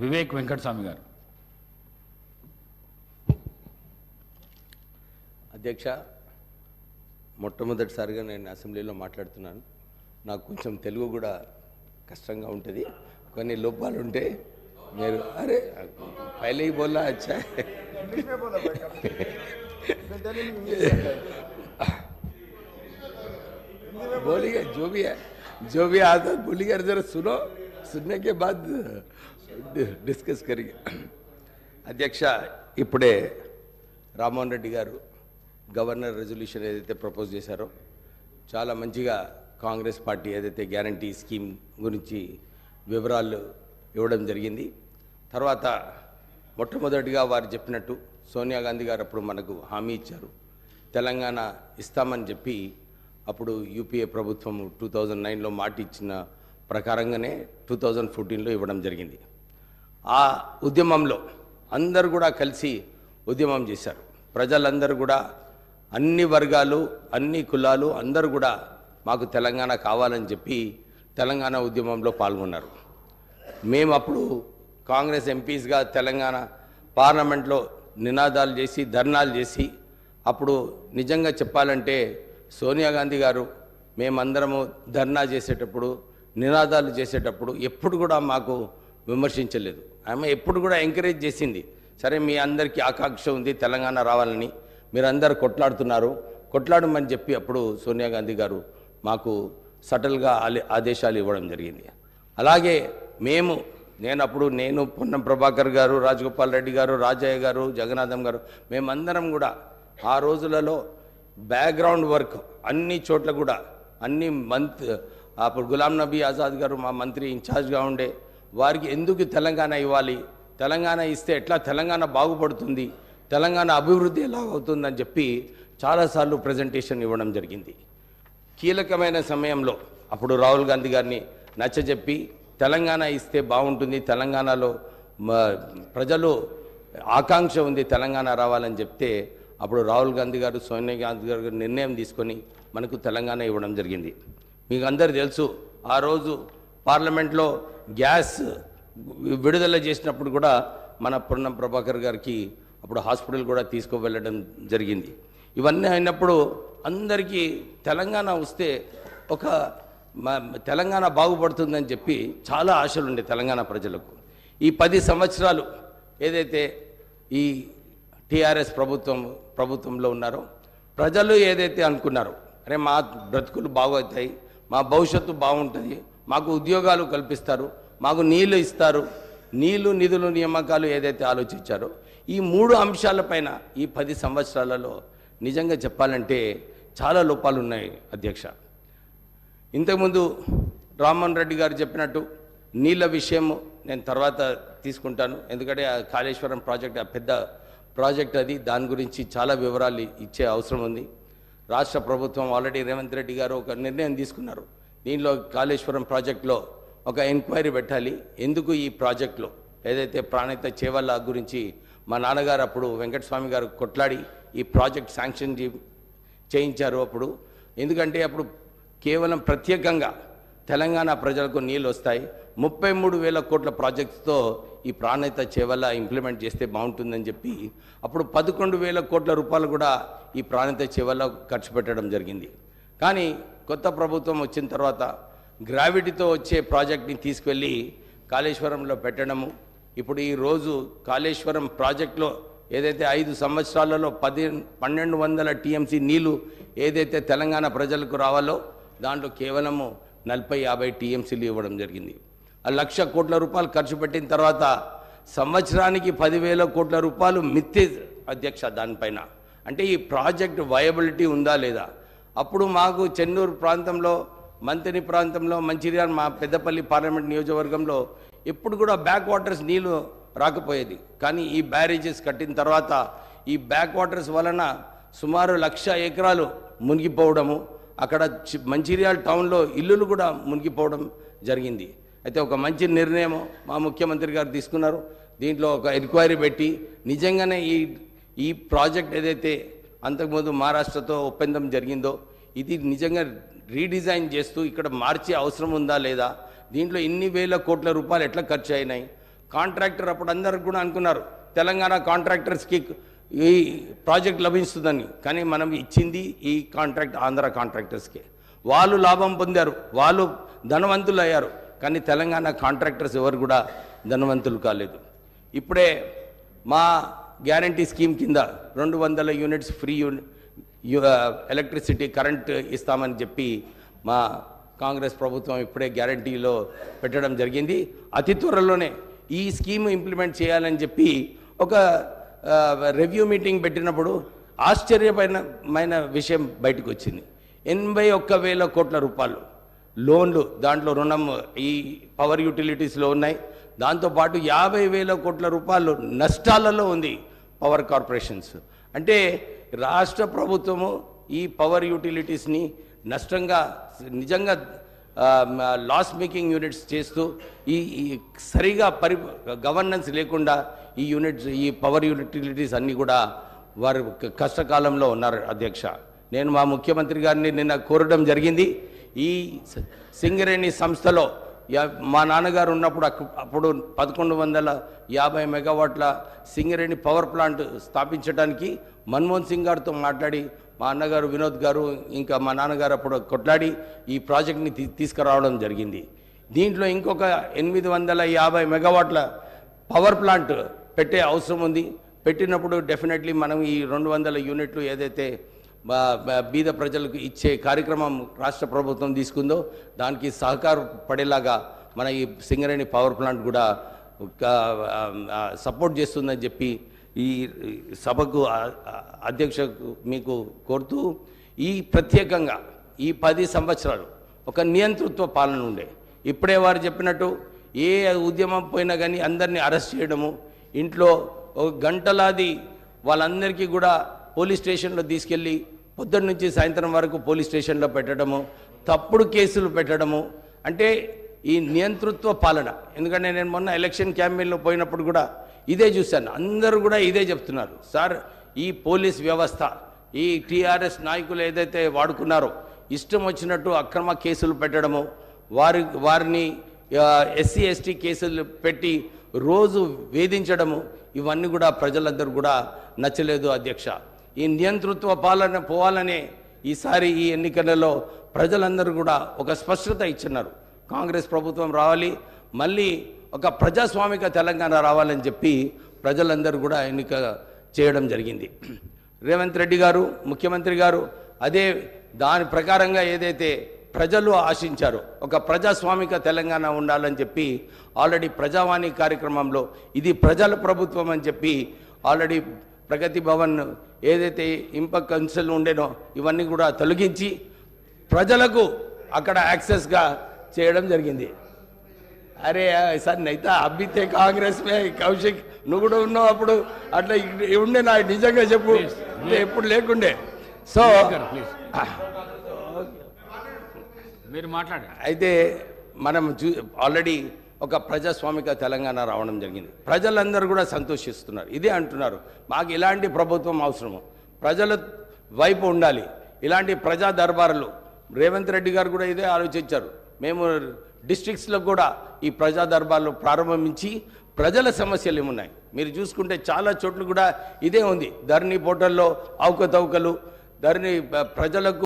వివేక్ వెంకటస్వామి గారు. అధ్యక్ష, మొట్టమొదటిసారిగా నేను అసెంబ్లీలో మాట్లాడుతున్నాను. నాకు కొంచెం తెలుగు కూడా కష్టంగా ఉంటుంది, కొన్ని లోపాలు ఉంటే మీరు అరే పहले ही बोला अच्छा है बोलिए जो भी आता बोलिए, जरा सुनो, सुनने के बाद डिस्कस करिए. అధ్యక్ష, ఇప్పుడే రామ్మోహన్ రెడ్డి గారు గవర్నర్ రెజల్యూషన్ ఏదైతే ప్రపోజ్ చేశారో చాలా మంచిగా కాంగ్రెస్ పార్టీ ఏదైతే గ్యారంటీ స్కీమ్ గురించి వివరాలు ఇవ్వడం జరిగింది. తర్వాత మొట్టమొదటిగా వారు చెప్పినట్టు సోనియా గాంధీ గారు అప్పుడు మనకు హామీ ఇచ్చారు, తెలంగాణ ఇస్తామని చెప్పి అప్పుడు యూపీఏ ప్రభుత్వం 2009లో మాట ఇచ్చిన ప్రకారంగానే 2014లో ఇవ్వడం జరిగింది. ఆ ఉద్యమంలో అందరూ కూడా కలిసి ఉద్యమం చేశారు. ప్రజలందరూ కూడా అన్ని వర్గాలు అన్ని కులాలు అందరూ కూడా మాకు తెలంగాణ కావాలని చెప్పి తెలంగాణ ఉద్యమంలో పాల్గొన్నారు. మేము అప్పుడు కాంగ్రెస్ ఎంపీస్గా తెలంగాణ పార్లమెంట్లో నినాదాలు చేసి ధర్నాలు చేసి, అప్పుడు నిజంగా చెప్పాలంటే సోనియా గాంధీ గారు మేమందరము ధర్నా చేసేటప్పుడు నినాదాలు చేసేటప్పుడు ఎప్పుడు కూడా మాకు విమర్శించలేదు. ఆమె ఎప్పుడు కూడా ఎంకరేజ్ చేసింది. సరే, మీ అందరికీ ఆకాంక్ష ఉంది తెలంగాణ రావాలని, మీరందరూ కొట్లాడమని చెప్పి అప్పుడు సోనియా గాంధీ గారు మాకు సటల్గా ఆదేశాలు ఇవ్వడం జరిగింది. అలాగే నేను పొన్నం ప్రభాకర్ గారు, రాజగోపాల్ రెడ్డి గారు, రాజయ్య గారు, జగన్నాథం గారు, మేమందరం కూడా ఆ రోజులలో బ్యాక్గ్రౌండ్ వర్క్ అన్ని చోట్ల కూడా అప్పుడు గులాం నబీ ఆజాద్ గారు మా మంత్రి ఇన్ఛార్జ్గా ఉండే, వారికి ఎందుకు తెలంగాణ ఇవ్వాలి, తెలంగాణ ఇస్తే ఎట్లా తెలంగాణ బాగుపడుతుంది, తెలంగాణ అభివృద్ధి ఎలా అవుతుందని చెప్పి చాలాసార్లు ప్రజెంటేషన్ ఇవ్వడం జరిగింది. కీలకమైన సమయంలో అప్పుడు రాహుల్ గాంధీ గారిని నచ్చజెప్పి తెలంగాణ ఇస్తే బాగుంటుంది, తెలంగాణలో ప్రజలు ఆకాంక్ష ఉంది తెలంగాణ రావాలని చెప్తే అప్పుడు రాహుల్ గాంధీ గారు, సోనియా గాంధీ గారు నిర్ణయం తీసుకొని మనకు తెలంగాణ ఇవ్వడం జరిగింది. మీకు అందరు తెలుసు, ఆ రోజు పార్లమెంట్లో గ్యాస్ విడుదల చేసినప్పుడు కూడా మన పొన్నం ప్రభాకర్ గారికి అప్పుడు హాస్పిటల్ కూడా తీసుకువెళ్ళడం జరిగింది. ఇవన్నీ అయినప్పుడు అందరికీ తెలంగాణ వస్తే ఒక తెలంగాణ బాగుపడుతుందని చెప్పి చాలా ఆశలు ఉండే తెలంగాణ ప్రజలకు. ఈ 10 సంవత్సరాలు ఏదైతే ఈ టీఆర్ఎస్ ప్రభుత్వంలో ఉన్నారో ప్రజలు ఏదైతే అనుకున్నారో, అరే మా బ్రతుకులు బాగవుతాయి, మా భవిష్యత్తు బాగుంటుంది, మాకు ఉద్యోగాలు కల్పిస్తారు, మాకు నీళ్లు ఇస్తారు, నిధులు నియామకాలు ఏదైతే ఆలోచించారో ఈ 3 అంశాలపైన ఈ 10 సంవత్సరాలలో నిజంగా చెప్పాలంటే చాలా లోపాలు ఉన్నాయి అధ్యక్ష. ఇంతకుముందు రామ్మోహన్ రెడ్డి గారు చెప్పినట్టు నీళ్ళ విషయం నేను తర్వాత తీసుకుంటాను, ఎందుకంటే ఆ కాళేశ్వరం ప్రాజెక్ట్ ఆ పెద్ద ప్రాజెక్ట్ అది, దాని గురించి చాలా వివరాలు ఇచ్చే అవసరం ఉంది. రాష్ట్ర ప్రభుత్వం ఆల్రెడీ రేవంత్ రెడ్డి గారు ఒక నిర్ణయం తీసుకున్నారు, దీనిలో కాళేశ్వరం ప్రాజెక్టులో ఒక ఎంక్వైరీ పెట్టాలి. ఎందుకు ఈ ప్రాజెక్టులో ఏదైతే ప్రాణహిత చేవల్ల గురించి మా నాన్నగారు అప్పుడు వెంకటస్వామి గారు కొట్లాడి ఈ ప్రాజెక్ట్ శాంక్షన్ చేయించారు అప్పుడు. ఎందుకంటే అప్పుడు కేవలం ప్రత్యేకంగా తెలంగాణ ప్రజలకు నీళ్ళు వస్తాయి, 33,000 కోట్ల ప్రాజెక్టుతో ఈ ప్రాణహిత చేవల్ల ఇంప్లిమెంట్ చేస్తే బాగుంటుందని చెప్పి అప్పుడు 11,000 కోట్ల రూపాయలు కూడా ఈ ప్రాణహిత చేవల్ల ఖర్చు పెట్టడం జరిగింది. కానీ కొత్త ప్రభుత్వం వచ్చిన తర్వాత గ్రావిటీతో వచ్చే ప్రాజెక్ట్ని తీసుకెళ్ళి కాళేశ్వరంలో పెట్టడము, ఇప్పుడు ఈరోజు కాళేశ్వరం ప్రాజెక్టులో ఏదైతే 5 సంవత్సరాలలో 1,200 టీఎంసీ నీళ్లు ఏదైతే తెలంగాణ ప్రజలకు రావాలో దాంట్లో కేవలము 40-50 టీఎంసీలు ఇవ్వడం జరిగింది. 1,00,000 కోట్ల రూపాయలు ఖర్చు పెట్టిన తర్వాత సంవత్సరానికి 10,000 కోట్ల రూపాయలు మిత్తి అధ్యక్ష దానిపైన. అంటే ఈ ప్రాజెక్ట్ వయబిలిటీ ఉందా లేదా? అప్పుడు మాకు చెన్నూరు ప్రాంతంలో, మంతిని ప్రాంతంలో, మంచిర్యాల మా పెద్దపల్లి పార్లమెంట్ నియోజకవర్గంలో ఎప్పుడు కూడా బ్యాక్ వాటర్స్ నీళ్ళు రాకపోయేది. కానీ ఈ బ్యారేజెస్ కట్టిన తర్వాత ఈ బ్యాక్ వాటర్స్ వలన సుమారు 1,00,000 ఎకరాలు మునిగిపోవడము, అక్కడ మంచిర్యాల టౌన్లో ఇల్లులు కూడా మునిగిపోవడం జరిగింది. అయితే ఒక మంచి నిర్ణయం మా ముఖ్యమంత్రి గారు తీసుకున్నారు. దీంట్లో ఒక ఎంక్వైరీ పెట్టి నిజంగానే ఈ ప్రాజెక్ట్ ఏదైతే అంతకుముందు మహారాష్ట్రతో ఒప్పందం జరిగిందో ఇది నిజంగా రీడిజైన్ చేస్తూ ఇక్కడ మార్చే అవసరం ఉందా లేదా, దీంట్లో ఇన్ని వేల కోట్ల రూపాయలు ఎట్లా ఖర్చు అయినాయి, కాంట్రాక్టర్ అప్పుడు అందరికి కూడా అనుకున్నారు తెలంగాణ కాంట్రాక్టర్స్కి ఈ ప్రాజెక్ట్ లభిస్తుందని, కానీ మనం ఇచ్చింది ఈ కాంట్రాక్ట్ ఆంధ్ర కాంట్రాక్టర్స్కే. వాళ్ళు లాభం పొందారు, వాళ్ళు ధనవంతులు అయ్యారు, కానీ తెలంగాణ కాంట్రాక్టర్స్ ఎవరు కూడా ధనవంతులు కాలేదు. ఇప్పుడే మా గ్యారంటీ స్కీమ్ కింద 200 యూనిట్స్ ఫ్రీ ఎలక్ట్రిసిటీ కరెంట్ ఇస్తామని చెప్పి మా కాంగ్రెస్ ప్రభుత్వం ఇప్పుడే గ్యారంటీలో పెట్టడం జరిగింది. అతి త్వరలోనే ఈ స్కీమ్ ఇంప్లిమెంట్ చేయాలని చెప్పి ఒక రివ్యూ మీటింగ్ పెట్టినప్పుడు ఆశ్చర్యమైన విషయం బయటకు వచ్చింది. 81,000 కోట్ల రూపాయలు లోన్లు, దాంట్లో రుణం ఈ పవర్ యూటిలిటీస్లో ఉన్నాయి. దాంతోపాటు 50,000 కోట్ల రూపాయలు నష్టాలలో ఉంది పవర్ కార్పొరేషన్స్. అంటే రాష్ట్ర ప్రభుత్వము ఈ పవర్ యూటిలిటీస్ని నష్టంగా నిజంగా లాస్ మేకింగ్ యూనిట్స్ చేస్తూ ఈ సరిగా గవర్నెన్స్ లేకుండా ఈ పవర్ యూటిలిటీస్ అన్నీ కూడా వారు కష్టకాలంలో ఉన్నారు. అధ్యక్ష, నేను మా ముఖ్యమంత్రి గారిని నిన్న కోరడం జరిగింది. ఈ సింగరేణి సంస్థలో మా నాన్నగారు ఉన్నప్పుడు అప్పుడు 1150 మెగావాట్ల సింగరేణి పవర్ ప్లాంట్ స్థాపించడానికి మన్మోహన్ సింగ్ గారితో మాట్లాడి మా అన్నగారు వినోద్ గారు ఇంకా మా నాన్నగారు అప్పుడు కొట్లాడి ఈ ప్రాజెక్ట్ని తీసుకురావడం జరిగింది. దీంట్లో ఇంకొక 850 మెగావాట్ల పవర్ ప్లాంట్ పెట్టే అవసరం ఉంది. పెట్టినప్పుడు డెఫినెట్లీ మనం ఈ 200 యూనిట్లు ఏదైతే బీద ప్రజలకు ఇచ్చే కార్యక్రమం రాష్ట్ర ప్రభుత్వం తీసుకుందో దానికి సహకారపడేలాగా మన ఈ సింగరేణి పవర్ ప్లాంట్ కూడా సపోర్ట్ చేస్తుందని చెప్పి ఈ సభకు అధ్యక్షకు మీకు కోరుతూ, ఈ ప్రత్యేకంగా ఈ 10 సంవత్సరాలు ఒక నియంతృత్వ పాలన ఉండే. ఇప్పుడే వారు చెప్పినట్టు ఏ ఉద్యమం పోయినా కానీ అందరినీ అరెస్ట్ చేయడము, ఇంట్లో గంటలాది వాళ్ళందరికీ కూడా పోలీస్ స్టేషన్లో తీసుకెళ్ళి పొద్దున్న నుంచి సాయంత్రం వరకు పోలీస్ స్టేషన్లో పెట్టడము, తప్పుడు కేసులు పెట్టడము, అంటే ఈ నియంతృత్వ పాలన. ఎందుకంటే నేను మొన్న ఎలక్షన్ క్యాంపెయిన్లో పోయినప్పుడు కూడా ఇదే చూశాను. అందరూ కూడా ఇదే చెప్తున్నారు, సార్ ఈ పోలీస్ వ్యవస్థ ఈ టీఆర్ఎస్ నాయకులు ఏదైతే వాడుకున్నారో ఇష్టం వచ్చినట్టు అక్రమ కేసులు పెట్టడము, వారిని ఎస్సీ ఎస్టీ కేసులు పెట్టి రోజు వేధించడము, ఇవన్నీ కూడా ప్రజలందరూ కూడా నచ్చలేదు. అధ్యక్ష, ఈ నియంతృత్వ పాలన పోవాలనే ఈసారి ఈ ఎన్నికలలో ప్రజలందరూ కూడా ఒక స్పష్టత ఇచ్చినారు. కాంగ్రెస్ ప్రభుత్వం రావాలి, మళ్ళీ ఒక ప్రజాస్వామిక తెలంగాణ రావాలని చెప్పి ప్రజలందరూ కూడా ఎన్నిక చేయడం జరిగింది. రేవంత్ రెడ్డి గారు ముఖ్యమంత్రి గారు అదే దాని ప్రకారంగా ఏదైతే ప్రజలు ఆశించారో ఒక ప్రజాస్వామిక తెలంగాణ ఉండాలని చెప్పి ఆల్రెడీ ప్రజావాణి కార్యక్రమంలో ఇది ప్రజల ప్రభుత్వం అని చెప్పి ఆల్రెడీ ప్రగతి భవన్ ఏదైతే ఇంప కౌన్సిల్ ఉండేనో ఇవన్నీ కూడా తొలగించి ప్రజలకు అక్కడ యాక్సెస్గా చేయడం జరిగింది. అరే సార్ నైతే అబ్బితే కాంగ్రెస్ కౌశిక్ నువ్వు కూడా ఉన్నావు అప్పుడు, అట్లా ఉండే నా నిజంగా చెప్పు, ఎప్పుడు లేకుండే. సో మీరు మాట్లాడ అయితే మనం ఆల్రెడీ ఒక ప్రజాస్వామిక తెలంగాణ రావడం జరిగింది. ప్రజలందరూ కూడా సంతోషిస్తున్నారు, ఇదే అంటున్నారు, మాకు ఇలాంటి ప్రభుత్వం అవసరము, ప్రజల వైపు ఉండాలి, ఇలాంటి ప్రజా దర్బారులు. రేవంత్ రెడ్డి గారు కూడా ఇదే ఆలోచించారు. మేము డిస్ట్రిక్ట్స్లో కూడా ఈ ప్రజా దర్బార్లు ప్రారంభించి ప్రజల సమస్యలు ఏమున్నాయి మీరు చూసుకుంటే చాలా చోట్ల కూడా ఇదే ఉంది. ధరణి పోర్టల్లో అవకతవకలు, ధరణి ప్రజలకు